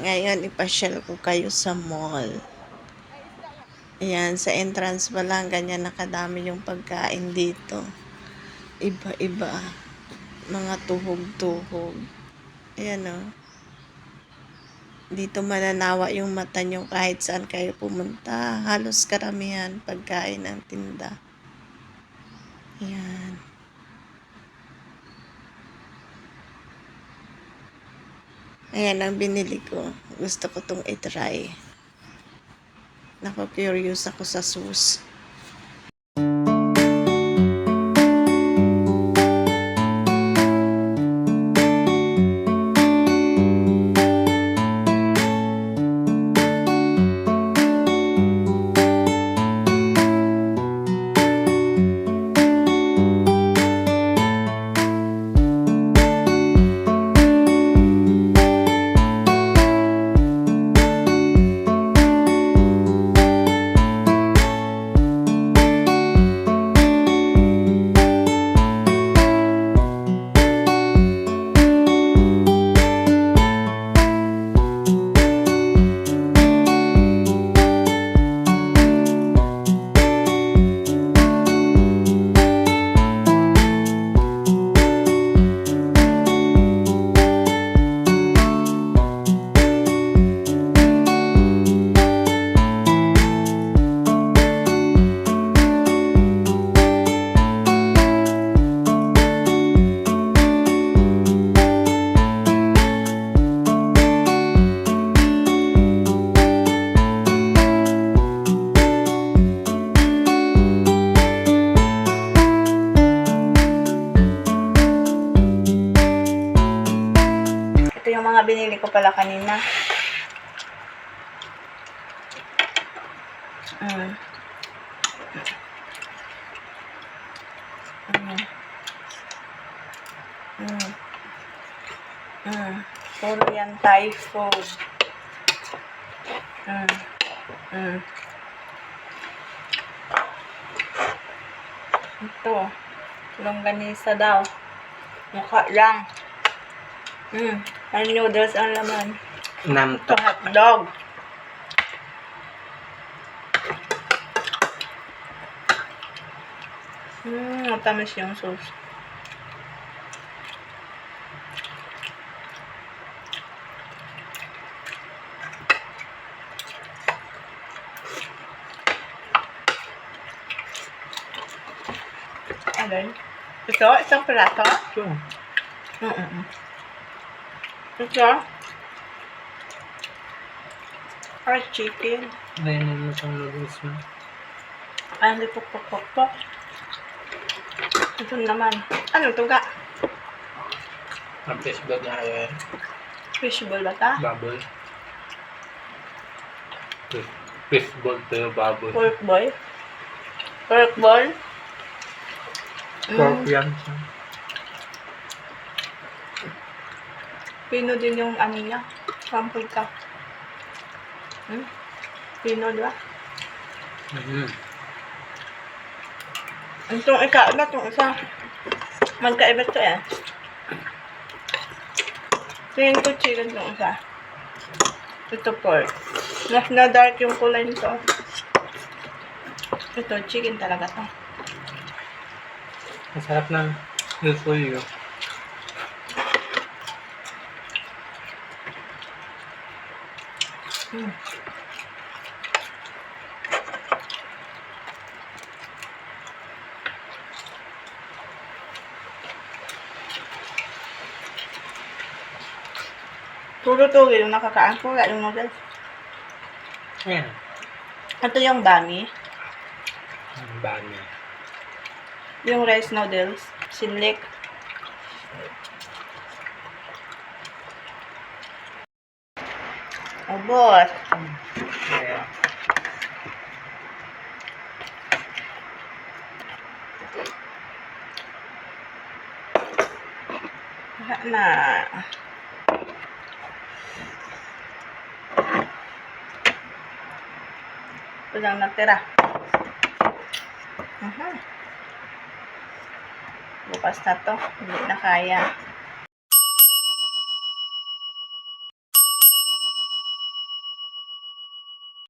Ngayon, ipasyal ko kayo sa mall. Ayan, sa entrance pa lang, ganyan nakadami yung pagkain dito. Iba-iba. Mga tuhog-tuhog. Ayan o. Dito mananawa yung mata nyo kahit saan kayo pumunta. Halos karamihan pagkain ang tinda. Ayan. Ayan ang binili ko. Gusto ko tong itry. Nako-curious ako sa sauce. Ito yung mga binili ko pala kanina. Puro yan Thai food. Ito. Longganisa daw. Mukha lang. May noodles ang laman. Ito hotdog. Matamis yung sauce. Alin? Ito? Isang plato? Ito? Fried chicken. Ayan mo itong noodles mo. Ay, hindi pok. Ito naman. Ano ito ga? Ang fishball na yan. Fishball ba ta? Bubble. Fishball pero bubble. Pork boy? Pork ball? Pork yan siya. Pino din yung ano niya. Sample ka. Pino, di ba? Itong ikaiba, itong isa. Magkaiba ito eh. Tingin ko chicken itong isa. Ito pork. Mas na dark yung kulay nito. Ito, chicken talaga to. Masarap ng repolyo. Puro to yung nakakaan ko. Wala yung noodles. Ayan. Ito yung bami. Bami. Yung rice noodles. Sinlik. Oh, boss. Ayan. Na. Ito lang natira. Bukas na to. Hindi na kaya.